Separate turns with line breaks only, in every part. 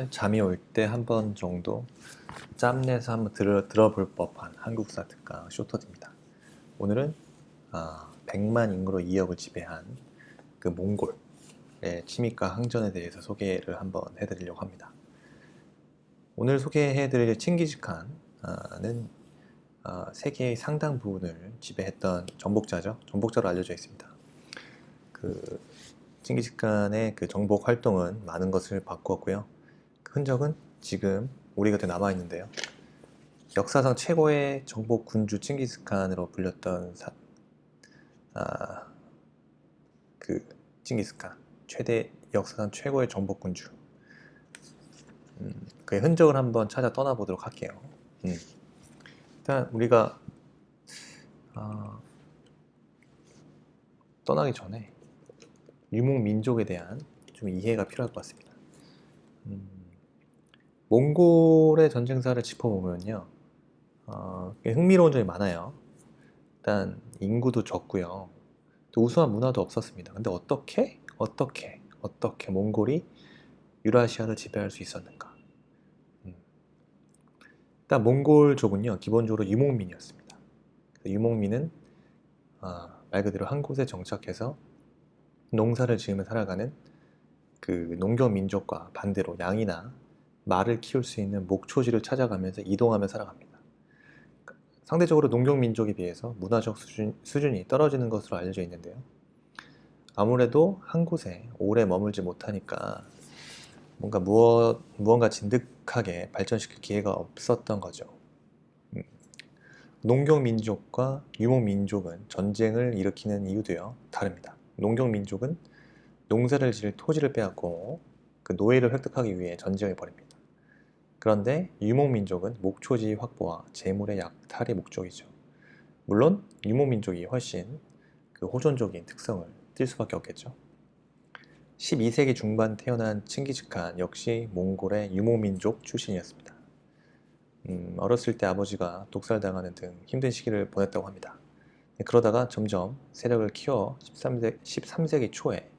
잠이 올 때 한 번 정도 짬내서 한번 들어볼 법한 한국사 특강 쇼터드입니다. 오늘은 100만 인구로 2억을 지배한 그 몽골의 침입과 항전에 대해서 소개를 한번 해드리려고 합니다. 오늘 소개해드릴 칭기즈칸은 세계의 상당 부분을 지배했던 정복자죠. 정복자로 알려져 있습니다. 그 칭기즈칸의 그 정복 활동은 많은 것을 바꾸었고요. 그 흔적은 지금 우리 곁에 남아 있는데요. 역사상 최고의 정복 군주 칭기스칸으로 불렸던 그 칭기스칸 역사상 최고의 정복 군주. 그의 흔적을 한번 찾아 떠나보도록 할게요. 일단 우리가 떠나기 전에 유목민족에 대한 좀 이해가 필요할 것 같습니다. 몽골의 전쟁사를 짚어보면요, 흥미로운 점이 많아요. 일단 인구도 적고요, 또 우수한 문화도 없었습니다. 근데 어떻게 몽골이 유라시아를 지배할 수 있었는가? 일단 몽골족은요, 기본적으로 유목민이었습니다. 유목민은 말 그대로 한 곳에 정착해서 농사를 지으며 살아가는 그 농경 민족과 반대로 양이나 말을 키울 수 있는 목초지를 찾아가면서 이동하며 살아갑니다. 상대적으로 농경 민족에 비해서 문화적 수준이 떨어지는 것으로 알려져 있는데요. 아무래도 한 곳에 오래 머물지 못하니까 뭔가 무언가 진득하게 발전시킬 기회가 없었던 거죠. 농경민족과 유목민족은 전쟁을 일으키는 이유도요, 다릅니다. 농경민족은 농사를 지을 토지를 빼앗고 그 노예를 획득하기 위해 전쟁을 벌입니다. 그런데 유목민족은 목초지 확보와 재물의 약탈이 목적이죠. 물론 유목민족이 훨씬 그 호전적인 특성을 띌 수밖에 없겠죠. 12세기 중반 태어난 칭기즈칸 역시 몽골의 유목민족 출신이었습니다. 어렸을 때 아버지가 독살당하는 등 힘든 시기를 보냈다고 합니다. 그러다가 점점 세력을 키워 13세기 초에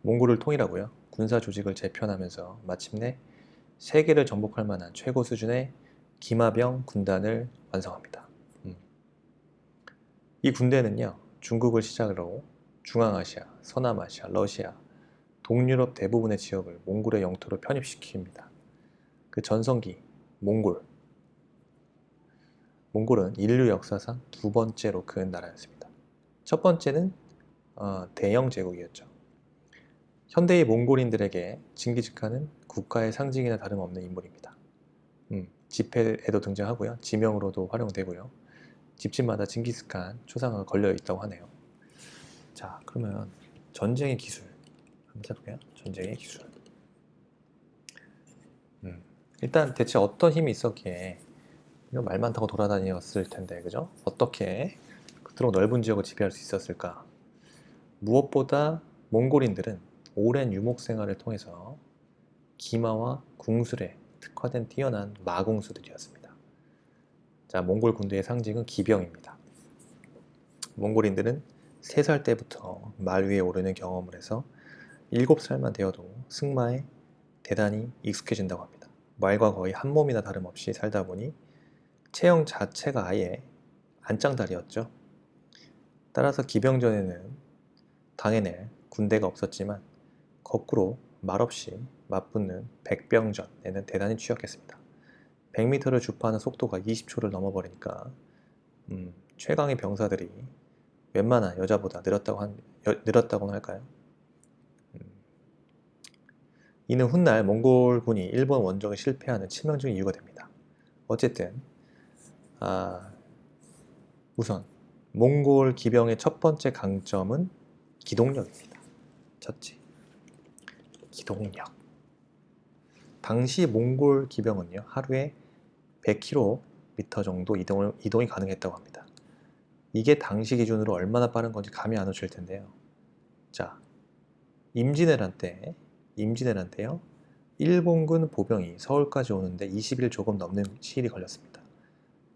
몽골을 통일하고요, 군사 조직을 재편하면서 마침내 세계를 정복할 만한 최고 수준의 기마병 군단을 완성합니다. 이 군대는요, 중국을 시작으로 중앙아시아, 서남아시아, 러시아, 동유럽 대부분의 지역을 몽골의 영토로 편입시킵니다. 그 전성기 몽골은 인류 역사상 두 번째로 큰 나라였습니다. 첫 번째는 대영 제국이었죠. 현대의 몽골인들에게 칭기즈칸은 국가의 상징이나 다름없는 인물입니다. 지폐에도 등장하고요, 지명으로도 활용되고요, 집집마다 칭기즈칸 초상화가 걸려 있다고 하네요. 자, 그러면 전쟁의 기술 한번 해볼까요? 전쟁의 기술. 일단 대체 어떤 힘이 있었기에 말 많다고 돌아다녔을 텐데, 그죠? 어떻게 그토록 넓은 지역을 지배할 수 있었을까? 무엇보다 몽골인들은 오랜 유목 생활을 통해서 기마와 궁술에 특화된 뛰어난 마궁수들이었습니다. 자, 몽골 군대의 상징은 기병입니다. 몽골인들은 3살 때부터 말 위에 오르는 경험을 해서 7살만 되어도 승마에 대단히 익숙해진다고 합니다. 말과 거의 한 몸이나 다름없이 살다 보니 체형 자체가 아예 안짱다리였죠. 따라서 기병전에는 당해낼 군대가 없었지만 거꾸로 말없이 맞붙는 백병전에는 대단히 취약했습니다. 100m를 주파하는 속도가 20초를 넘어버리니까 최강의 병사들이 웬만한 여자보다 느렸다고나 할까요? 이는 훗날 몽골군이 일본 원정에 실패하는 치명적인 이유가 됩니다. 어쨌든 우선 몽골 기병의 첫 번째 강점은 기동력입니다. 첫째, 기동력. 당시 몽골 기병은요, 하루에 100km 정도 이동이 가능했다고 합니다. 이게 당시 기준으로 얼마나 빠른 건지 감이 안 오실 텐데요. 자, 임진왜란 때요, 일본군 보병이 서울까지 오는데 20일 조금 넘는 시일이 걸렸습니다.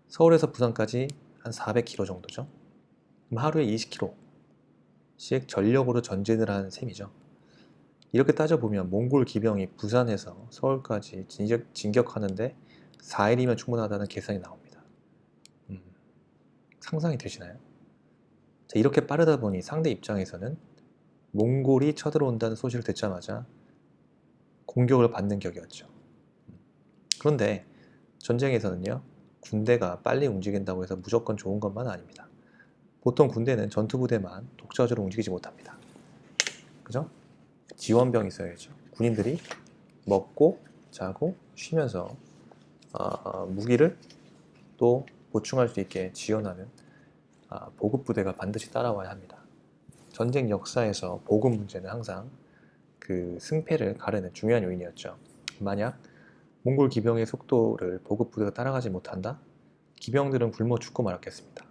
서울에서 부산까지 한 400km 정도죠. 그럼 하루에 20km씩 전력으로 전진을 한 셈이죠. 이렇게 따져보면 몽골 기병이 부산에서 서울까지 진격하는데 4일이면 충분하다는 계산이 나옵니다. 상상이 되시나요? 자, 이렇게 빠르다 보니 상대 입장에서는 몽골이 쳐들어온다는 소식을 듣자마자 공격을 받는 격이었죠. 그런데 전쟁에서는요, 군대가 빨리 움직인다고 해서 무조건 좋은 것만 아닙니다. 보통 군대는 전투부대만 독자적으로 움직이지 못합니다. 그죠? 지원병이 있어야죠. 군인들이 먹고 자고 쉬면서 무기를 또 보충할 수 있게 지원하는 보급부대가 반드시 따라와야 합니다. 전쟁 역사에서 보급 문제는 항상 그 승패를 가르는 중요한 요인이었죠. 만약 몽골 기병의 속도를 보급부대가 따라가지 못한다? 기병들은 굶어 죽고 말았겠습니다.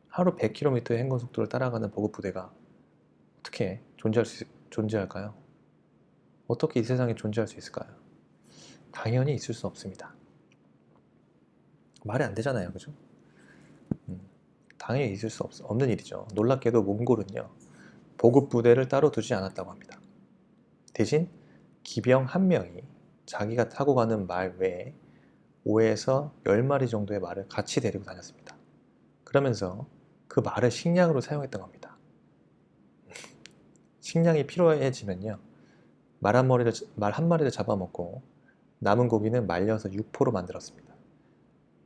하루 100km의 행군 속도를 따라가는 보급부대가 어떻게 존재할까요? 어떻게 이 세상에 존재할 수 있을까요? 당연히 있을 수 없습니다. 말이 안 되잖아요, 그죠? 당연히 있을 수 없는 일이죠. 놀랍게도 몽골은요, 보급부대를 따로 두지 않았다고 합니다. 대신 기병 한 명이 자기가 타고 가는 말 외에 5에서 10마리 정도의 말을 같이 데리고 다녔습니다. 그러면서 그 말을 식량으로 사용했던 겁니다. 식량이 필요해지면요, 말 한 마리를 잡아먹고 남은 고기는 말려서 육포로 만들었습니다.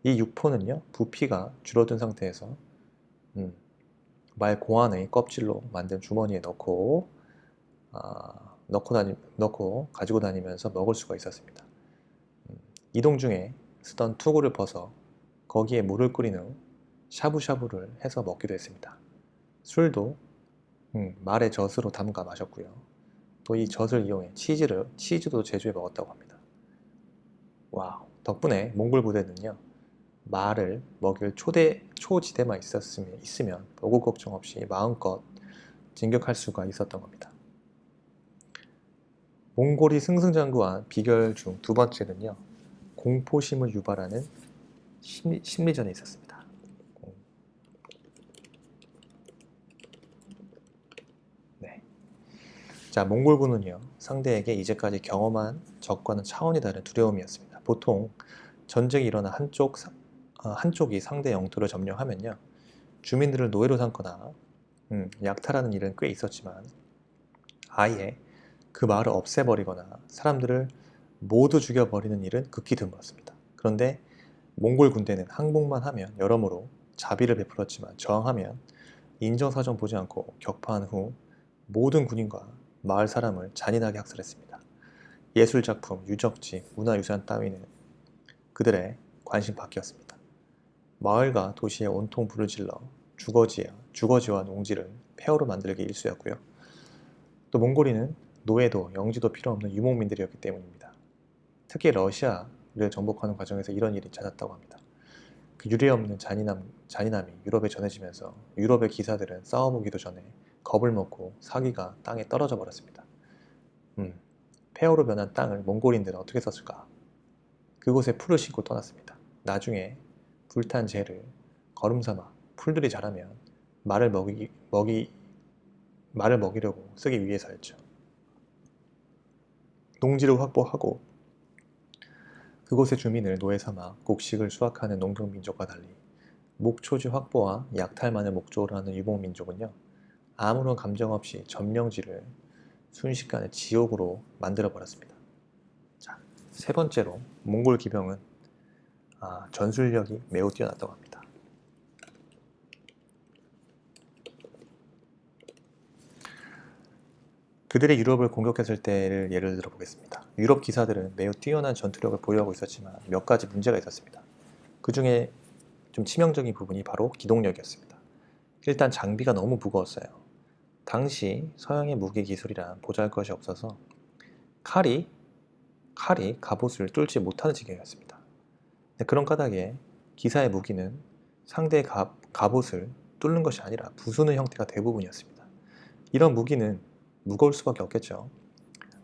이 육포는요, 부피가 줄어든 상태에서 말 공안의 껍질로 만든 주머니에 넣고 가지고 다니면서 먹을 수가 있었습니다. 이동 중에 쓰던 투구를 벗어 거기에 물을 끓인 후 샤브샤브를 해서 먹기도 했습니다. 술도 말의 젖으로 담가 마셨고요. 또 이 젖을 이용해 치즈도 제조해 먹었다고 합니다. 와우, 덕분에 몽골 부대는요, 말을 먹일 초지대만 있으면 보급 걱정 없이 마음껏 진격할 수가 있었던 겁니다. 몽골이 승승장구한 비결 중 두 번째는요, 공포심을 유발하는 심리전에 있었습니다. 네. 자, 몽골군은요, 상대에게 이제까지 경험한 적과는 차원이 다른 두려움이었습니다. 보통 전쟁이 일어나 한쪽이 상대 영토를 점령하면요, 주민들을 노예로 삼거나 약탈하는 일은 꽤 있었지만 아예 그 마을을 없애버리거나 사람들을 모두 죽여버리는 일은 극히 드물었습니다. 그런데 몽골 군대는 항복만 하면 여러모로 자비를 베풀었지만 저항하면 인정사정 보지 않고 격파한 후 모든 군인과 마을 사람을 잔인하게 학살했습니다. 예술작품, 유적지, 문화유산 따위는 그들의 관심 밖이었습니다. 마을과 도시에 온통 불을 질러 주거지와 농지를 폐허로 만들기 일쑤였고요. 또 몽골인은 노예도 영지도 필요 없는 유목민들이었기 때문입니다. 특히 러시아를 정복하는 과정에서 이런 일이 잦았다고 합니다. 그 유례없는 잔인함이 유럽에 전해지면서 유럽의 기사들은 싸워보기도 전에 겁을 먹고 사기가 땅에 떨어져 버렸습니다. 폐허로 변한 땅을 몽골인들은 어떻게 썼을까? 그곳에 풀을 심고 떠났습니다. 나중에 불탄 재를 거름삼아 풀들이 자라면 말을 먹이려고 쓰기 위해서였죠. 농지를 확보하고 그곳의 주민을 노예 삼아 곡식을 수확하는 농경민족과 달리 목초지 확보와 약탈만을 목적으로 하는 유목민족은요, 아무런 감정 없이 점령지를 순식간에 지옥으로 만들어버렸습니다. 자, 세 번째로 몽골 기병은 전술력이 매우 뛰어났다고 합니다. 그들의 유럽을 공격했을 때를 예를 들어 보겠습니다. 유럽 기사들은 매우 뛰어난 전투력을 보유하고 있었지만 몇 가지 문제가 있었습니다. 그 중에 좀 치명적인 부분이 바로 기동력이었습니다. 일단 장비가 너무 무거웠어요. 당시 서양의 무기 기술이란 보잘것이 없어서 칼이 갑옷을 뚫지 못하는 지경이었습니다. 그런 까닭에 기사의 무기는 상대의 갑옷을 뚫는 것이 아니라 부수는 형태가 대부분이었습니다. 이런 무기는 무거울 수밖에 없겠죠.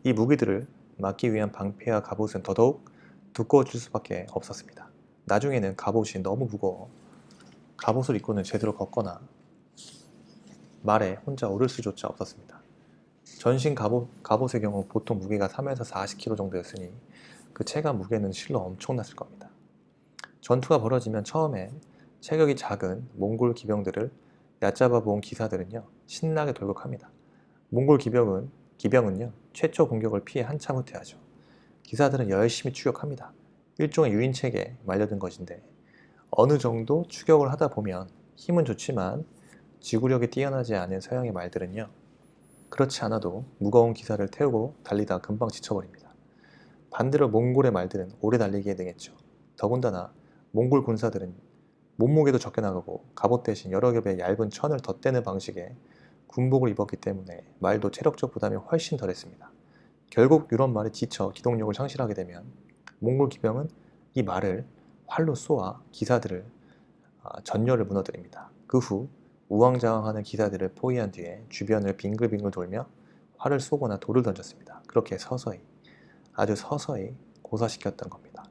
이 무기들을 막기 위한 방패와 갑옷은 더더욱 두꺼워질 수밖에 없었습니다. 나중에는 갑옷이 너무 무거워 갑옷을 입고는 제대로 걷거나 말에 혼자 오를 수조차 없었습니다. 전신 갑옷의 경우 보통 무게가 3에서 40kg 정도였으니 그 체감 무게는 실로 엄청났을 겁니다. 전투가 벌어지면 처음에 체격이 작은 몽골 기병들을 얕잡아 본 기사들은요 신나게 돌격합니다. 몽골 기병은요 최초 공격을 피해 한참 후퇴하죠. 기사들은 열심히 추격합니다. 일종의 유인책에 말려든 것인데 어느 정도 추격을 하다 보면 힘은 좋지만 지구력이 뛰어나지 않은 서양의 말들은요 그렇지 않아도 무거운 기사를 태우고 달리다 금방 지쳐버립니다. 반대로 몽골의 말들은 오래 달리기에 능했죠. 더군다나 몽골 군사들은 몸무게도 적게 나가고 갑옷 대신 여러 겹의 얇은 천을 덧대는 방식의 군복을 입었기 때문에 말도 체력적 부담이 훨씬 덜했습니다. 결국 유럽 말이 지쳐 기동력을 상실하게 되면 몽골 기병은 이 말을 활로 쏘아 기사들을 전열을 무너뜨립니다. 그 후 우왕좌왕하는 기사들을 포위한 뒤에 주변을 빙글빙글 돌며 활을 쏘거나 돌을 던졌습니다. 그렇게 서서히 아주 서서히 고사시켰던 겁니다.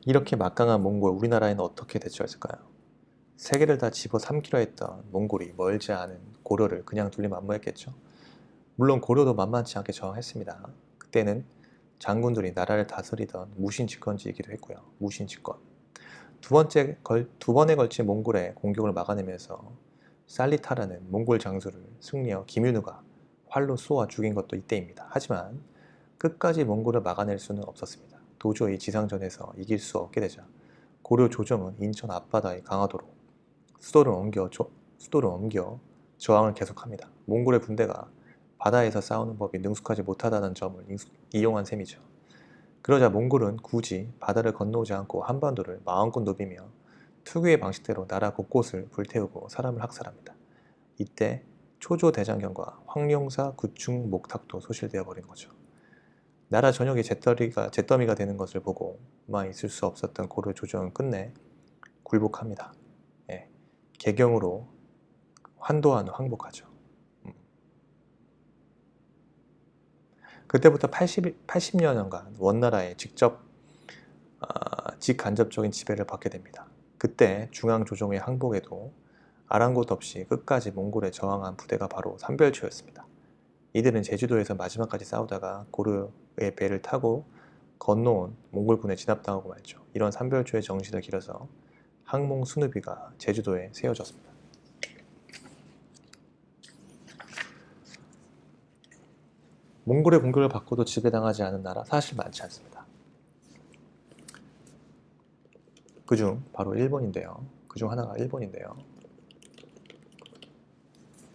이렇게 막강한 몽골, 우리나라에는 어떻게 대처했을까요? 세계를 다 집어삼키려 했던 몽골이 멀지 않은 고려를 그냥 둘리 만무했겠죠. 물론 고려도 만만치 않게 저항했습니다. 그때는 장군들이 나라를 다스리던 무신집권지이기도 했고요. 무신집권. 두 번에 걸친 몽골의 공격을 막아내면서 살리타라는 몽골 장수를 승리어 김윤우가 활로 쏘아 죽인 것도 이때입니다. 하지만 끝까지 몽골을 막아낼 수는 없었습니다. 도저히 지상전에서 이길 수 없게 되자 고려 조정은 인천 앞바다의 강화도로 수도를 옮겨 저항을 계속합니다. 몽골의 군대가 바다에서 싸우는 법이 능숙하지 못하다는 점을 이용한 셈이죠. 그러자 몽골은 굳이 바다를 건너오지 않고 한반도를 마음껏 누비며 특유의 방식대로 나라 곳곳을 불태우고 사람을 학살합니다. 이때 초조대장경과 황룡사 구충 목탁도 소실되어 버린 거죠. 나라 전역이 잿더미가 되는 것을 보고 만 있을 수 없었던 고려 조정은 끝내 굴복합니다. 예, 개경으로 환도한 황복하죠. 그때부터 80여년간 원나라의 직간접적인 지배를 받게 됩니다. 그때 중앙조정의 항복에도 아랑곳 없이 끝까지 몽골에 저항한 부대가 바로 삼별초였습니다. 이들은 제주도에서 마지막까지 싸우다가 고려의 배를 타고 건너온 몽골군에 진압당하고 말죠. 이런 삼별초의 정신을 기려서 항몽 순우비가 제주도에 세워졌습니다. 몽골의 공격을 받고도 지배당하지 않은 나라 사실 많지 않습니다. 그중 바로 일본인데요. 그중 하나가 일본인데요.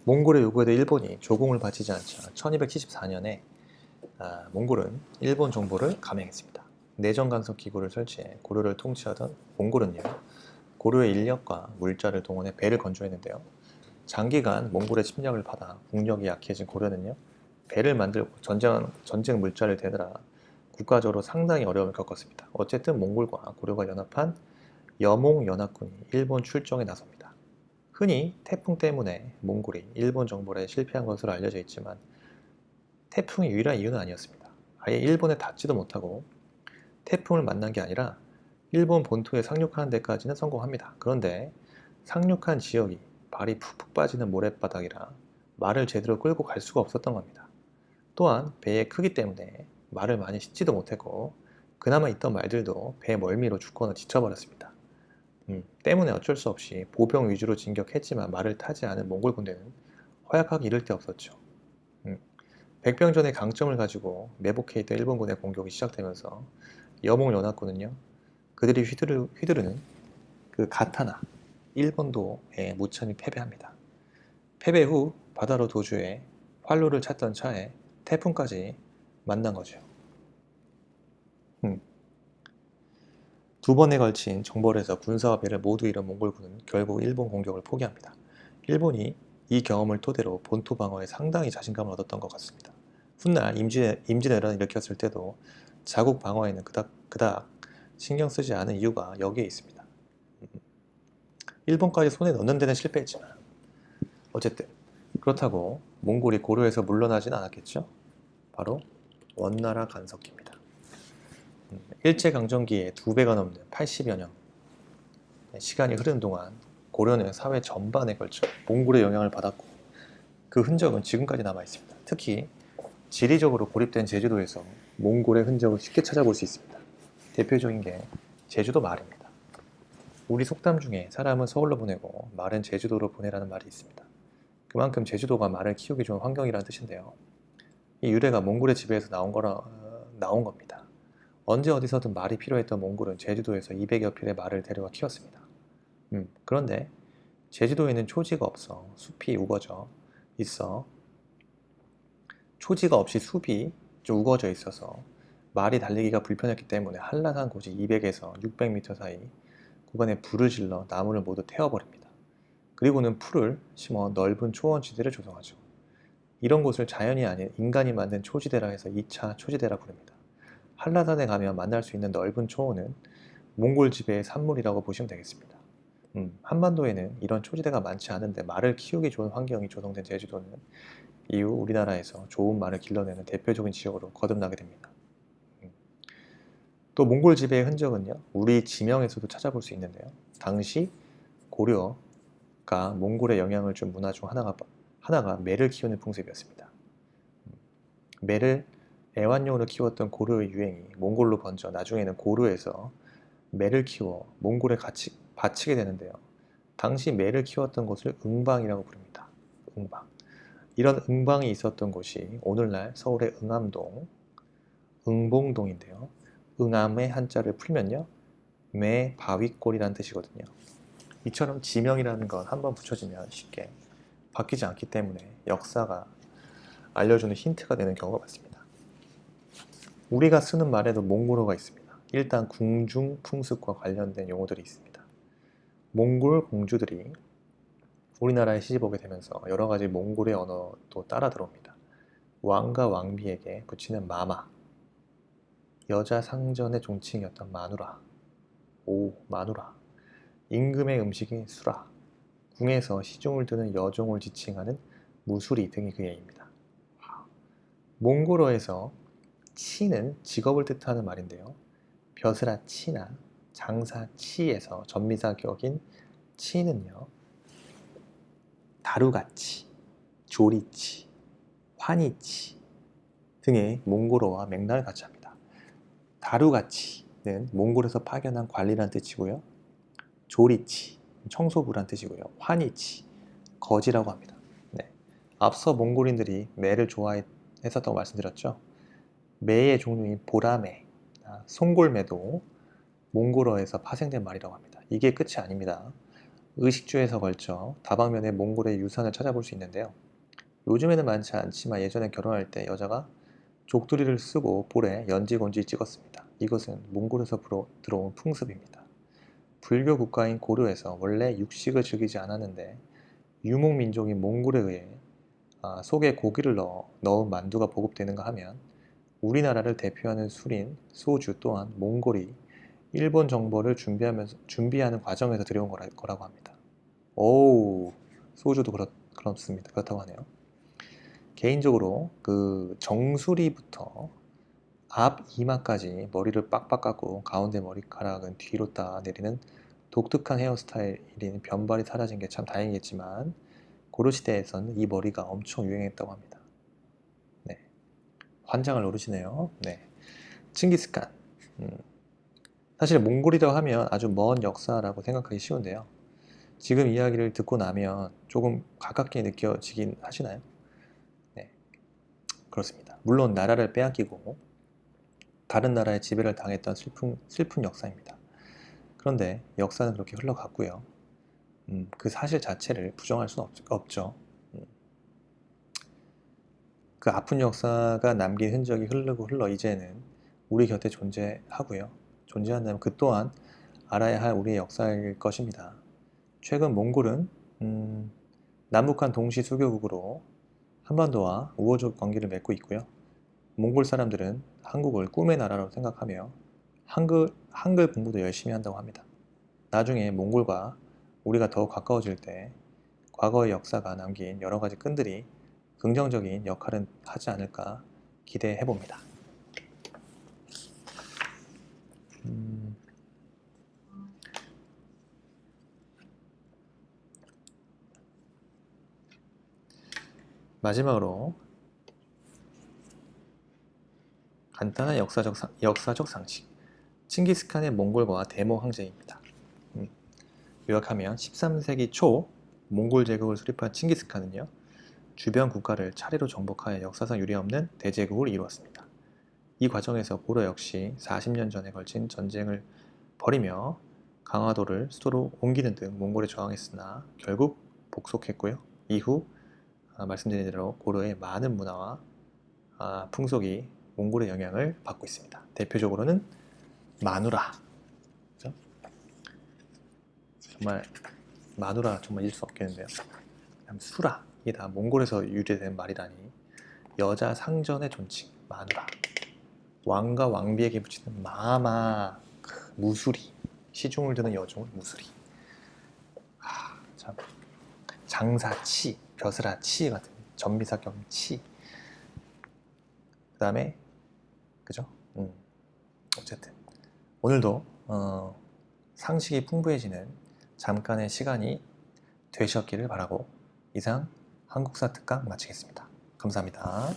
몽골의 요구에도 일본이 조공을 바치지 않자 1274년에 몽골은 일본 정보를 감행했습니다. 내정 간섭 기구를 설치해 고려를 통치하던 몽골은요. 고려의 인력과 물자를 동원해 배를 건조했는데요. 장기간 몽골의 침략을 받아 국력이 약해진 고려는요. 배를 만들고 전쟁 물자를 대느라 국가적으로 상당히 어려움을 겪었습니다. 어쨌든 몽골과 고려가 연합한 여몽연합군이 일본 출정에 나섭니다. 흔히 태풍 때문에 몽골이 일본 정벌에 실패한 것으로 알려져 있지만 태풍이 유일한 이유는 아니었습니다. 아예 일본에 닿지도 못하고 태풍을 만난 게 아니라 일본 본토에 상륙하는 데까지는 성공합니다. 그런데 상륙한 지역이 발이 푹푹 빠지는 모래바닥이라 말을 제대로 끌고 갈 수가 없었던 겁니다. 또한 배의 크기 때문에 말을 많이 싣지도 못했고 그나마 있던 말들도 배 멀미로 죽거나 지쳐버렸습니다. 때문에 어쩔 수 없이 보병 위주로 진격했지만 말을 타지 않은 몽골 군대는 허약하기 이를 데 없었죠. 백병전의 강점을 가지고 매복해 있던 일본군의 공격이 시작되면서 여몽연합군은요 그들이 휘두르는 그 가타나 일본도에 무참히 패배합니다. 패배 후 바다로 도주해 활로를 찾던 차에 태풍까지 만난 거죠. 두 번에 걸친 정벌에서 군사와 배를 모두 잃은 몽골군은 결국 일본 공격을 포기합니다. 일본이 이 경험을 토대로 본토 방어에 상당히 자신감을 얻었던 것 같습니다. 훗날 임진왜란을 일으켰을 때도 자국 방어에는 그닥 신경 쓰지 않은 이유가 여기에 있습니다. 일본까지 손에 넣는 데는 실패했지만 어쨌든 그렇다고 몽골이 고려에서 물러나진 않았겠죠. 바로 원나라 간섭기입니다. 일제강점기에 2배가 넘는 80여 년 시간이 흐르는 동안 고려는 사회 전반에 걸쳐 몽골의 영향을 받았고 그 흔적은 지금까지 남아 있습니다. 특히 지리적으로 고립된 제주도에서 몽골의 흔적을 쉽게 찾아볼 수 있습니다. 대표적인 게 제주도 말입니다. 우리 속담 중에 사람은 서울로 보내고 말은 제주도로 보내라는 말이 있습니다. 그만큼 제주도가 말을 키우기 좋은 환경이라는 뜻인데요. 이 유래가 몽골의 지배에서 나온 겁니다. 언제 어디서든 말이 필요했던 몽골은 제주도에서 200여 필의 말을 데려와 키웠습니다. 그런데 제주도에는 초지가 없어 숲이 우거져 있어 초지가 없이 숲이 좀 우거져 있어서 말이 달리기가 불편했기 때문에 한라산 고지 200에서 600m 사이 구간에 불을 질러 나무를 모두 태워버립니다. 그리고는 풀을 심어 넓은 초원지대를 조성하죠. 이런 곳을 자연이 아닌 인간이 만든 초지대라 해서 2차 초지대라 부릅니다. 한라산에 가면 만날 수 있는 넓은 초원은 몽골 지배의 산물이라고 보시면 되겠습니다. 한반도에는 이런 초지대가 많지 않은데 말을 키우기 좋은 환경이 조성된 제주도는 이후 우리나라에서 좋은 말을 길러내는 대표적인 지역으로 거듭나게 됩니다. 또 몽골 지배의 흔적은요, 우리 지명에서도 찾아볼 수 있는데요. 당시 고려가 몽골에 영향을 준 문화 중 하나가 매를 키우는 풍습이었습니다. 매를 애완용으로 키웠던 고려의 유행이 몽골로 번져 나중에는 고려에서 매를 키워 몽골에 바치게 되는데요. 당시 매를 키웠던 곳을 응방이라고 부릅니다. 응방. 이런 응방이 있었던 곳이 오늘날 서울의 응암동, 응봉동인데요. 응암의 한자를 풀면요. 매, 바위골이라는 뜻이거든요. 이처럼 지명이라는 건 한번 붙여지면 쉽게 바뀌지 않기 때문에 역사가 알려주는 힌트가 되는 경우가 많습니다. 우리가 쓰는 말에도 몽골어가 있습니다. 일단 궁중 풍습과 관련된 용어들이 있습니다. 몽골 공주들이 우리나라에 시집오게 되면서 여러 가지 몽골의 언어도 따라 들어옵니다. 왕과 왕비에게 붙이는 마마, 여자 상전의 종칭이었던 마누라, 마누라, 임금의 음식인 수라, 궁에서 시중을 드는 여종을 지칭하는 무수리 등이 그 예입니다. 몽골어에서 치는 직업을 뜻하는 말인데요. 벼슬아 치나 장사 치에서 전미사 격인 치는요. 다루가치, 조리치, 환이치 등의 몽골어와 맥락을 같이 합니다. 다루가치는 몽골에서 파견한 관리란 뜻이고요. 조리치, 청소부란 뜻이고요. 환이치, 거지라고 합니다. 네. 앞서 몽골인들이 매를 좋아했었다고 말씀드렸죠. 매의 종류인 보라매, 송골매도 몽골어에서 파생된 말이라고 합니다. 이게 끝이 아닙니다. 의식주에서 걸쳐 다방면에 몽골의 유산을 찾아볼 수 있는데요. 요즘에는 많지 않지만 예전에 결혼할 때 여자가 족두리를 쓰고 볼에 연지곤지 찍었습니다. 이것은 몽골에서 들어온 풍습입니다. 불교 국가인 고려에서 원래 육식을 즐기지 않았는데 유목민족인 몽골에 의해 속에 고기를 넣은 만두가 보급되는가 하면 우리나라를 대표하는 술인 소주 또한 몽골이 일본 정벌을 준비하는 과정에서 들여온 거라고 합니다. 오우, 소주도 그렇습니다. 그렇다고 하네요. 개인적으로 그 정수리부터 앞 이마까지 머리를 빡빡 깎고 가운데 머리카락은 뒤로 따 내리는 독특한 헤어스타일인 변발이 사라진 게 참 다행이겠지만 고려시대에서는 이 머리가 엄청 유행했다고 합니다. 네, 환장을 노리시네요. 네, 칭기스칸. 사실 몽골이라고 하면 아주 먼 역사라고 생각하기 쉬운데요. 지금 이야기를 듣고 나면 조금 가깝게 느껴지긴 하시나요? 네, 그렇습니다. 물론 나라를 빼앗기고 다른 나라의 지배를 당했던 슬픈 역사입니다. 그런데 역사는 그렇게 흘러갔고요. 그 사실 자체를 부정할 수는 없죠. 그 아픈 역사가 남긴 흔적이 흘러 이제는 우리 곁에 존재하고요. 존재한다면 그 또한 알아야 할 우리의 역사일 것입니다. 최근 몽골은 남북한 동시 수교국으로 한반도와 우호적 관계를 맺고 있고요. 몽골 사람들은 한국을 꿈의 나라로 생각하며 한글 공부도 열심히 한다고 합니다. 나중에 몽골과 우리가 더욱 가까워질 때 과거의 역사가 남긴 여러 가지 끈들이 긍정적인 역할은 하지 않을까 기대해 봅니다. 마지막으로 간단한 역사적 상식. 칭기스칸의 몽골과 대모 항쟁입니다. 요약하면 13세기 초 몽골 제국을 수립한 칭기스칸은요, 주변 국가를 차례로 정복하여 역사상 유례없는 대제국을 이루었습니다. 이 과정에서 고려 역시 40년 전에 걸친 전쟁을 벌이며 강화도를 수도로 옮기는 등 몽골에 저항했으나 결국 복속했고요. 이후 말씀드린 대로 고려의 많은 문화와 풍속이 몽골의 영향을 받고 있습니다. 대표적으로는 마누라, 그렇죠? 정말 마누라 정말 잊을 수 없겠는데요. 그다음 수라, 이게 다 몽골에서 유래된 말이라니. 여자 상전의 존칭 마누라, 왕과 왕비에게 붙이는 마마, 무수리, 시중을 드는 여종을 무수리. 참. 장사치, 벼슬아치 같은 전미사경치. 그 다음에 그죠? 어쨌든 오늘도 상식이 풍부해지는 잠깐의 시간이 되셨기를 바라고 이상 한국사 특강 마치겠습니다. 감사합니다.